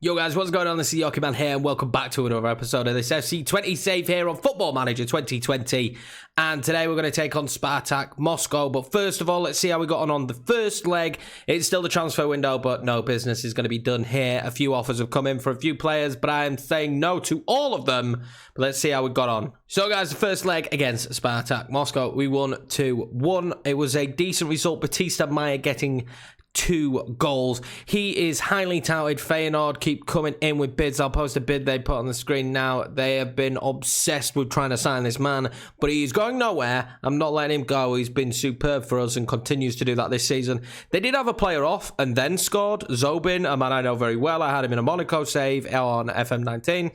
Yo guys, what's going on? This is the Yoki Man here and welcome back to another episode of this FC 20 save here on Football Manager 2020. And today we're going to take on Spartak Moscow. But first of all, let's see how we got on the first leg. It's still the transfer window, but no business is going to be done here. A few offers have come in for a few players, but I am saying no to all of them. But let's see how we got on. So guys, the first leg against Spartak Moscow, we won 2-1. It was a decent result. Batista Maya getting 2 goals. He is highly touted. Feyenoord keep coming in with bids. I'll post a bid they put on the screen now. They have been obsessed with trying to sign this man, but he's going nowhere. I'm not letting him go. He's been superb for us and continues to do that this season. They did have a player off and then scored. Zobin, a man I know very well. I had him in a Monaco save on FM19.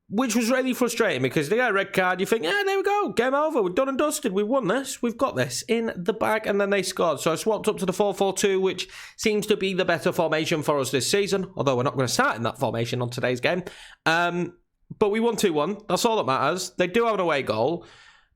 Which was really frustrating because they got a red card. You think, yeah, there we go. Game over. We're done and dusted. We've won this. We've got this in the bag. And then they scored. So I swapped up to the 4-4-2, which seems to be the better formation for us this season. Although we're not going to start in that formation on today's game. But we won 2-1. That's all that matters. They do have an away goal.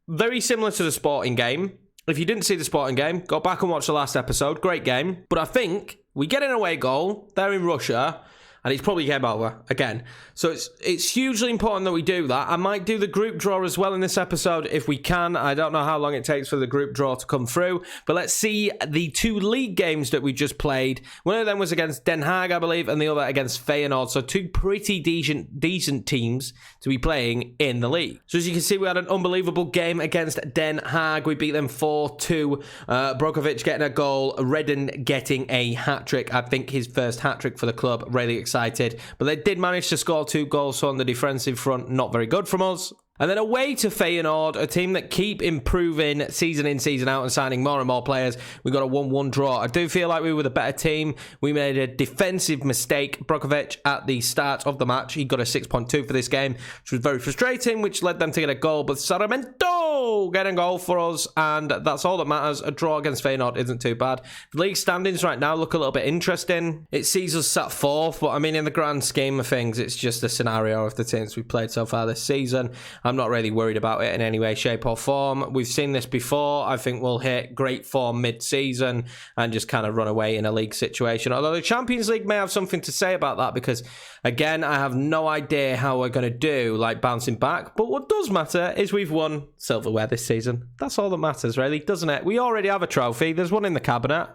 Very similar to the Sporting game. If you didn't see the Sporting game, go back and watch the last episode. Great game. But I think we get an away goal. They're in Russia. And it's probably game over again. So it's hugely important that we do that. I might do the group draw as well in this episode if we can. I don't know how long it takes for the group draw to come through. But let's see the 2 league games that we just played. One of them was against Den Haag, I believe, and the other against Feyenoord. So 2 pretty decent teams to be playing in the league. So as you can see, we had an unbelievable game against Den Haag. We beat them 4-2. Brokovic getting a goal. Redden getting a hat-trick. I think his first hat-trick for the club. Really excited. But they did manage to score 2 goals, so on the defensive front, not very good from us. And then away to Feyenoord, a team that keep improving season in, season out and signing more and more players. We got a 1-1 draw. I do feel like we were the better team. We made a defensive mistake. Brokovic at the start of the match, he got a 6.2 for this game, which was very frustrating, which led them to get a goal. But Sarmiento getting a goal for us, and that's all that matters. A draw against Feyenoord isn't too bad. The league standings right now look a little bit interesting. It sees us sat 4th, but I mean, in the grand scheme of things, it's just a scenario of the teams we've played so far this season. I'm not really worried about it in any way, shape or form. We've seen this before. I think we'll hit great form mid-season and just kind of run away in a league situation. Although the Champions League may have something to say about that because, again, I have no idea how we're going to do, like bouncing back. But what does matter is we've won silverware this season. That's all that matters, really, doesn't it? We already have a trophy. There's one in the cabinet.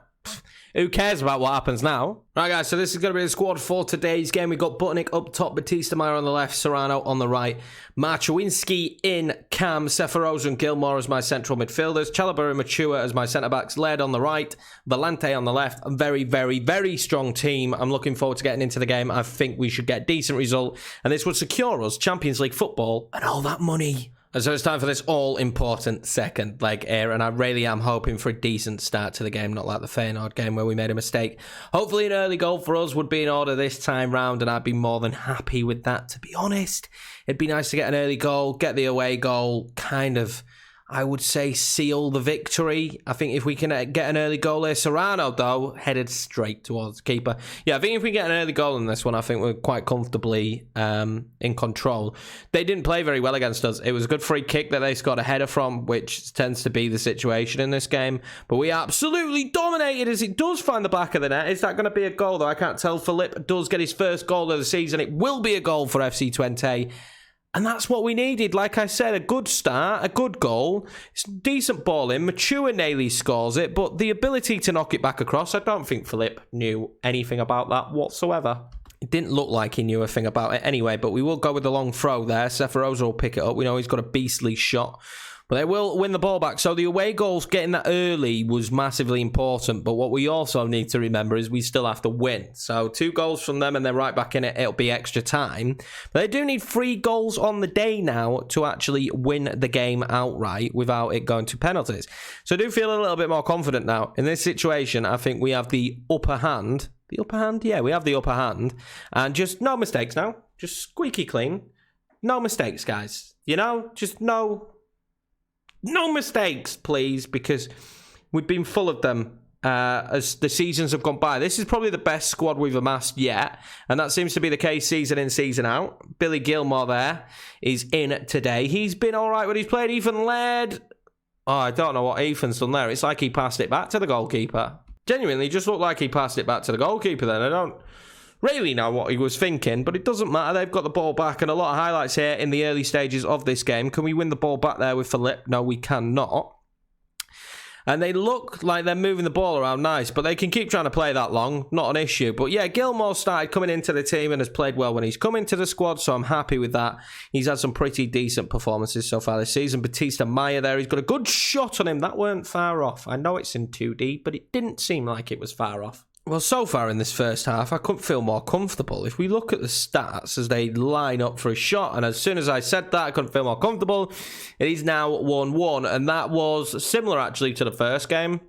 Who cares about what happens now? Right, guys, so this is going to be the squad for today's game. We've got Butnick up top, Batista Maya on the left, Serrano on the right, Marchewinski in cam, Seferoza and Gilmore as my central midfielders, Chalobah and Matua as my centre-backs, Laird on the right, Valente on the left. A very, very, very strong team. I'm looking forward to getting into the game. I think we should get a decent result, and this would secure us Champions League football and all that money. And so it's time for this all-important second leg here, and I really am hoping for a decent start to the game, not like the Feyenoord game where we made a mistake. Hopefully an early goal for us would be in order this time round, and I'd be more than happy with that, to be honest. It'd be nice to get an early goal, get the away goal, kind of, I would say, seal the victory. I think if we can get an early goal here, Serrano, though, headed straight towards the keeper. Yeah, I think if we get an early goal in this one, I think we're quite comfortably in control. They didn't play very well against us. It was a good free kick that they scored a header from, which tends to be the situation in this game. But we absolutely dominated as it does find the back of the net. Is that going to be a goal, though? I can't tell. Philippe does get his first goal of the season. It will be a goal for FC Twente. And that's what we needed. Like I said, a good start, a good goal. It's decent ball in. Mature nearly scores it, but the ability to knock it back across, I don't think Philippe knew anything about that whatsoever. It didn't look like he knew a thing about it anyway, but we will go with the long throw there. Seferoza will pick it up. We know he's got a beastly shot. But they will win the ball back. So the away goals, getting that early was massively important. But what we also need to remember is we still have to win. So 2 goals from them and they're right back in it. It'll be extra time. But they do need 3 goals on the day now to actually win the game outright without it going to penalties. So I do feel a little bit more confident now. In this situation, I think we have the upper hand. The upper hand? Yeah, we have the upper hand. And just no mistakes now. Just squeaky clean. No mistakes, guys. You know, just no mistakes, please, because we've been full of them as the seasons have gone by. This is probably the best squad we've amassed yet, and that seems to be the case season in, season out. Billy Gilmore there is in today. He's been all right when he's played. Ethan Laird, oh, I don't know what Ethan's done there. It's like he passed it back to the goalkeeper. Genuinely, just looked like he passed it back to the goalkeeper then. I don't really know what he was thinking, but it doesn't matter. They've got the ball back, and a lot of highlights here in the early stages of this game. Can we win the ball back there with Philippe? No, we cannot. And they look like they're moving the ball around nice, but they can keep trying to play that long. Not an issue. But yeah, Gilmour started coming into the team and has played well when he's come into the squad, so I'm happy with that. He's had some pretty decent performances so far this season. Batista Maya there, he's got a good shot on him. That weren't far off. I know it's in 2D, but it didn't seem like it was far off. Well, so far in this first half, I couldn't feel more comfortable. If we look at the stats as they line up for a shot, and as soon as I said that, I couldn't feel more comfortable, it is now 1-1, and that was similar, actually, to the first game.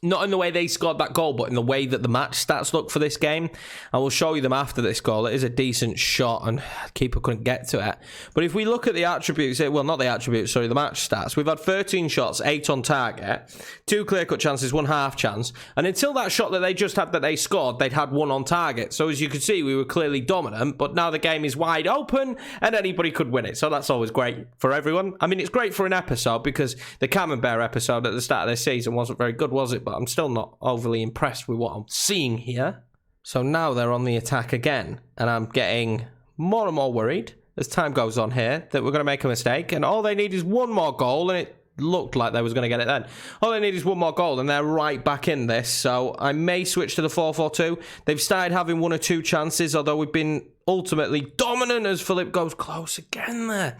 Not in the way they scored that goal, but in the way that the match stats look for this game. I will show you them after this goal. It is a decent shot, and the keeper couldn't get to it. But if we look at the attributes, well, not the attributes, sorry, the match stats. We've had 13 shots, 8 on target, 2 clear-cut chances, 1 half chance. And until that shot that they just had that they scored, they'd had 1 on target. So as you can see, we were clearly dominant, but now the game is wide open, and anybody could win it. So that's always great for everyone. I mean, it's great for an episode, because the Camembert episode at the start of this season wasn't very good, was it? But I'm still not overly impressed with what I'm seeing here. So now they're on the attack again, and I'm getting more and more worried as time goes on here that we're going to make a mistake, and all they need is 1 more goal, and it looked like they was going to get it then. All they need is 1 more goal, and they're right back in this, so I may switch to the 4-4-2. They've started having 1 or 2 chances, although we've been ultimately dominant as Philippe goes close again there.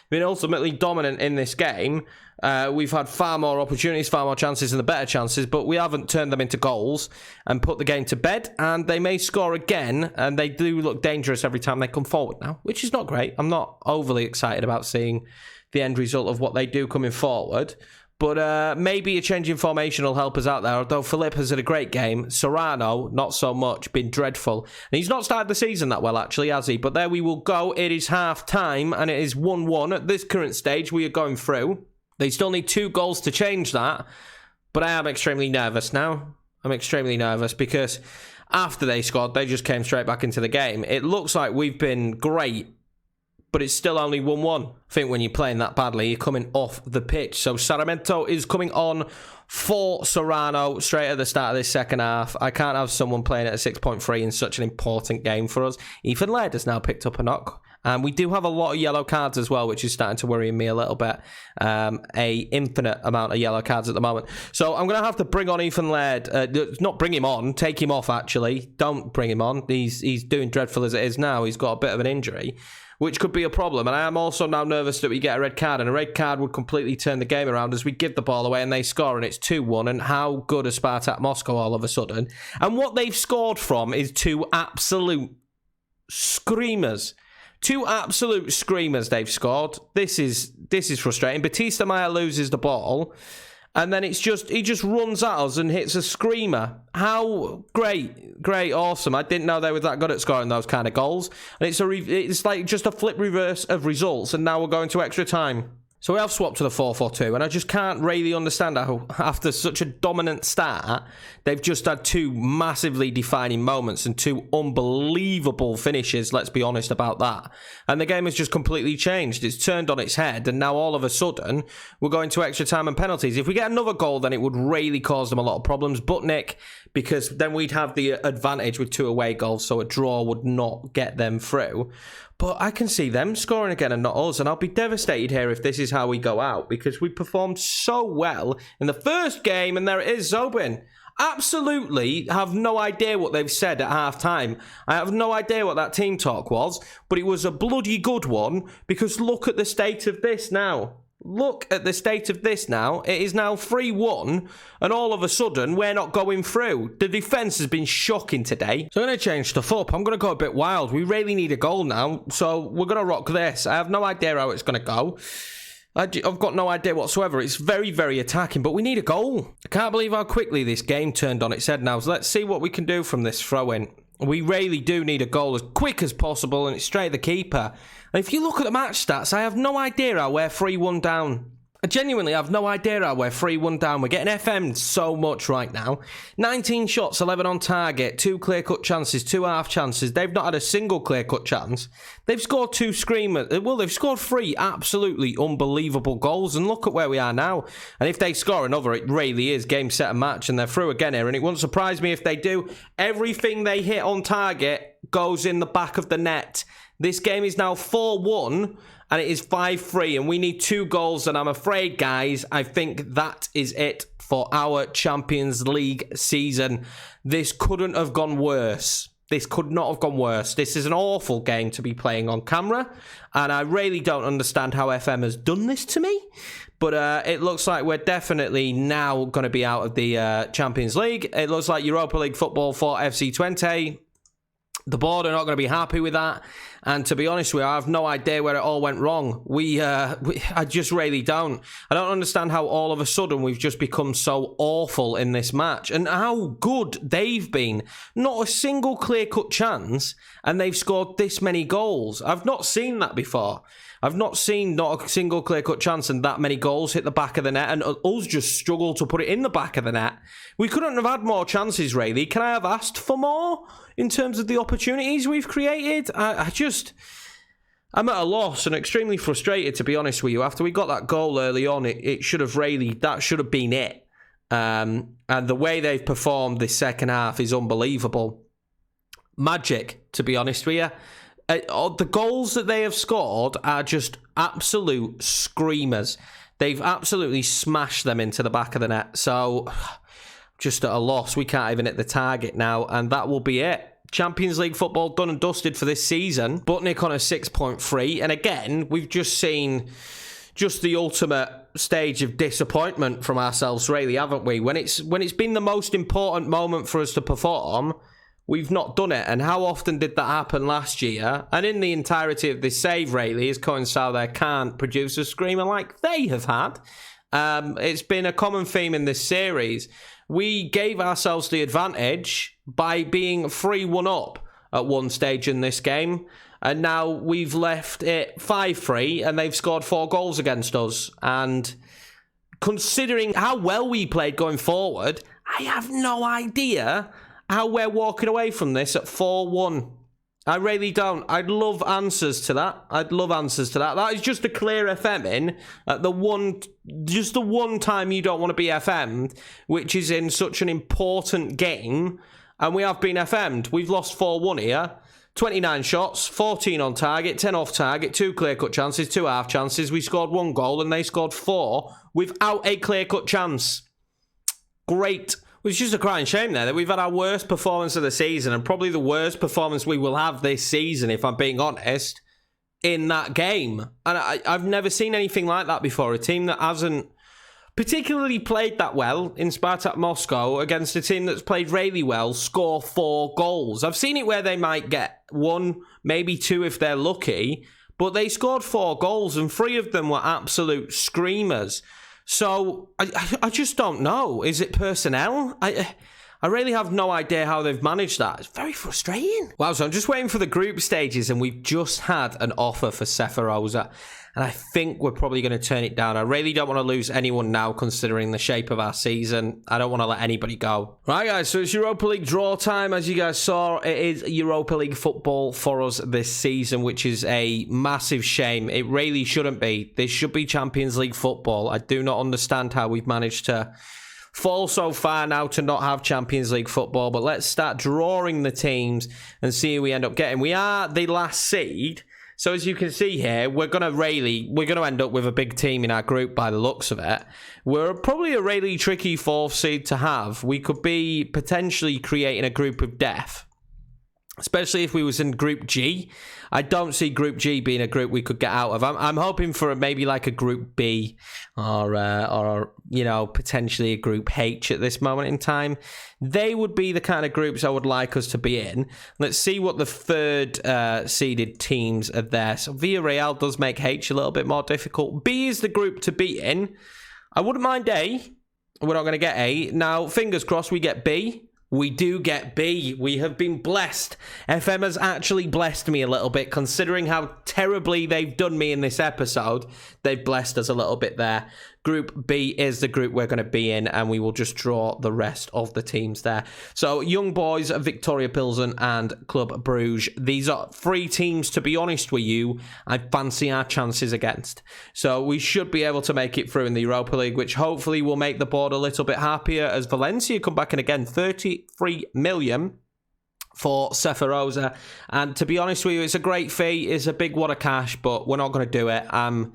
Been ultimately dominant in this game. We've had far more opportunities, far more chances, and the better chances, but we haven't turned them into goals and put the game to bed, and they may score again, and they do look dangerous every time they come forward now, which is not great. I'm not overly excited about seeing the end result of what they do coming forward, but maybe a change in formation will help us out there, although Philippe has had a great game. Serrano, not so much, been dreadful. And he's not started the season that well, actually, has he? But there we will go. It is half-time, and it is 1-1. At this current stage, we are going through. They still need 2 goals to change that, but I am extremely nervous now. I'm extremely nervous because after they scored, they just came straight back into the game. It looks like we've been great, but it's still only 1-1. I think when you're playing that badly, you're coming off the pitch. So Sarmiento is coming on for Serrano straight at the start of this second half. I can't have someone playing at a 6.3 in such an important game for us. Ethan Laird has now picked up a knock. And we do have a lot of yellow cards as well, which is starting to worry me a little bit. A infinite amount of yellow cards at the moment. So I'm going to have to bring on Ethan Laird. Not bring him on, take him off, actually. Don't bring him on. He's doing dreadful as it is now. He's got a bit of an injury, which could be a problem. And I am also now nervous that we get a red card. And a red card would completely turn the game around as we give the ball away and they score and it's 2-1. And how good is Spartak Moscow all of a sudden? And what they've scored from is 2 absolute screamers. 2 absolute screamers they've scored. This is frustrating. Batista Maya loses the ball, and then he just runs at us and hits a screamer. How great, awesome. I didn't know they were that good at scoring those kind of goals. And it's like just a flip reverse of results, and now we're going to extra time. So we have swapped to the 4-4-2, and I just can't really understand how, after such a dominant start, they've just had 2 massively defining moments and 2 unbelievable finishes, let's be honest about that. And the game has just completely changed. It's turned on its head, and now all of a sudden, we're going to extra time and penalties. If we get another goal, then it would really cause them a lot of problems. But Nick, because then we'd have the advantage with 2 away goals, so a draw would not get them through. But I can see them scoring again and not us, and I'll be devastated here if this is how we go out, because we performed so well in the first game, and there it is, Zobin. Absolutely have no idea what they've said at half-time. I have no idea what that team talk was, but it was a bloody good one, because look at the state of this now. Look at the state of this now. It is now 3-1, and all of a sudden, we're not going through. The defence has been shocking today. So I'm going to change stuff up. I'm going to go a bit wild. We really need a goal now, so we're going to rock this. I have no idea how it's going to go. I've got no idea whatsoever. It's very, very attacking, but we need a goal. I can't believe how quickly this game turned on its head now. So let's see what we can do from this throw-in. We really do need a goal as quick as possible, and it's straight at the keeper. And if you look at the match stats, I have no idea how we're 3-1 down. I genuinely have no idea how we're 3-1 down. We're getting FM'd so much right now. 19 shots, 11 on target, 2 clear-cut chances, 2 half chances. They've not had a single clear-cut chance. They've scored 2 screamers. Well, they've scored 3 absolutely unbelievable goals, and look at where we are now. And if they score another, it really is game, set, and match, and they're through again here, and it wouldn't surprise me if they do. Everything they hit on target goes in the back of the net. This game is now 4-1 and it is 5-3 and we need 2 goals. And I'm afraid, guys, I think that is it for our Champions League season. This couldn't have gone worse. This could not have gone worse. This is an awful game to be playing on camera. And I really don't understand how FM has done this to me. But it looks like we're definitely now going to be out of the Champions League. It looks like Europa League football for FC Twente. The board are not going to be happy with that. And to be honest with you, I have no idea where it all went wrong. I just really don't. I don't understand how all of a sudden we've just become so awful in this match. And how good they've been. Not a single clear-cut chance. And they've scored this many goals. I've not seen that before. I've not seen not a single clear-cut chance and that many goals hit the back of the net. And us just struggle to put it in the back of the net. We couldn't have had more chances, really. Can I have asked for more in terms of the opportunities we've created? I'm at a loss and extremely frustrated, to be honest with you. After we got that goal early on, that should have been it. And the way they've performed this second half is unbelievable. Magic, to be honest with you. The goals that they have scored are just absolute screamers. They've absolutely smashed them into the back of the net. So, just at a loss. We can't even hit the target now, and that will be it. Champions League football done and dusted for this season. Butnick on a 6.3, and again, we've just seen the ultimate stage of disappointment from ourselves, really, haven't we? When it's been the most important moment for us to perform, we've not done it. And how often did that happen last year? And in the entirety of this save, really, is Cohen Souther can't produce a screamer like they have had. It's been a common theme in this series. We gave ourselves the advantage by being 3-1 up at one stage in this game. And now we've left it 5-3 and they've scored 4 goals against us. And considering how well we played going forward, I have no idea how we're walking away from this at 4-1. I really don't. I'd love answers to that. That is just a clear FMing at the one time you don't want to be FM'd, which is in such an important game, and we have been FM'd. We've lost 4-1 here. 29 shots, 14 on target, 10 off target, 2 clear-cut chances, 2 half chances. We scored 1 goal and they scored 4 without a clear-cut chance. Great. It's just a crying shame there that we've had our worst performance of the season and probably the worst performance we will have this season, if I'm being honest, in that game. And I've never seen anything like that before. A team that hasn't particularly played that well in Spartak Moscow against a team that's played really well score 4 goals. I've seen it where they might get 1, maybe 2 if they're lucky, but they scored 4 goals and 3 of them were absolute screamers. So, I just don't know. Is it personnel? I really have no idea how they've managed that. It's very frustrating. Wow, so I'm just waiting for the group stages and we've just had an offer for Seferosa. And I think we're probably going to turn it down. I really don't want to lose anyone now considering the shape of our season. I don't want to let anybody go. Right, guys, so it's Europa League draw time. As you guys saw, it is Europa League football for us this season, which is a massive shame. It really shouldn't be. This should be Champions League football. I do not understand how we've managed to fall so far now to not have Champions League football. But let's start drawing the teams and see who we end up getting. We are the last seed. So as you can see here, we're going to end up with a big team in our group by the looks of it. We're probably a really tricky 4th seed to have. We could be potentially creating a group of death, especially if we was in Group G. I don't see Group G being a group we could get out of. I'm hoping for maybe like a Group B or you know, potentially a Group H at this moment in time. They would be the kind of groups I would like us to be in. Let's see what the 3rd seeded teams are there. So Villarreal does make H a little bit more difficult. B is the group to be in. I wouldn't mind A. We're not going to get A. Now, fingers crossed we get B. We do get B. We have been blessed. FM has actually blessed me a little bit, considering how terribly they've done me in this episode. They've blessed us a little bit there. Group B is the group we're going to be in, and we will just draw the rest of the teams there. So, Young Boys, Victoria Pilsen, and Club Bruges. These are 3 teams, to be honest with you, I fancy our chances against. So, we should be able to make it through in the Europa League, which hopefully will make the board a little bit happier as Valencia come back in again. 33 million. for Seferoza. And to be honest with you, it's a great fee. It's a big wad of cash, but we're not going to do it. I'm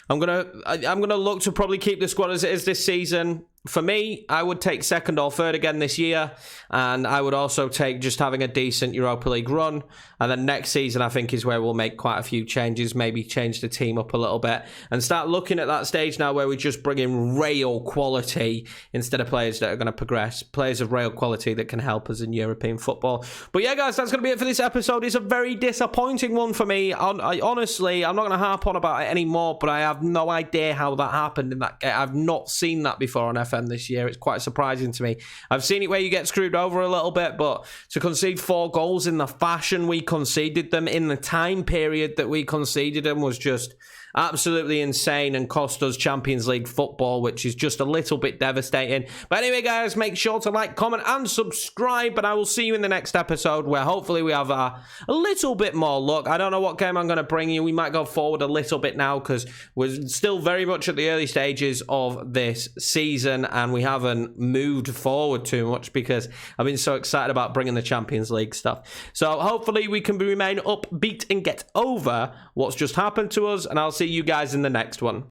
gonna look to probably keep the squad as it is this season. For me, I would take second or third again this year, and I would also take just having a decent Europa League run. And then next season, I think, is where we'll make quite a few changes, maybe change the team up a little bit, and start looking at that stage now where we just bring in real quality instead of players that are going to progress, players of real quality that can help us in European football. But yeah, guys, that's going to be it for this episode. It's a very disappointing one for me. Honestly, I'm not going to harp on about it anymore, but I have no idea how that happened in that game. I've not seen that before on FM this year. It's quite surprising to me. I've seen it where you get screwed over a little bit, but to concede 4 goals in the fashion we conceded them, in the time period that we conceded them, was just absolutely insane and cost us Champions League football, which is just a little bit devastating. But anyway, guys, make sure to like, comment, and subscribe, and I will see you in the next episode where hopefully we have a little bit more luck. I don't know what game I'm going to bring you. We might go forward a little bit now because we're still very much at the early stages of this season and we haven't moved forward too much because I've been so excited about bringing the Champions League stuff. So hopefully we can remain upbeat and get over what's just happened to us, and I'll see you guys in the next one.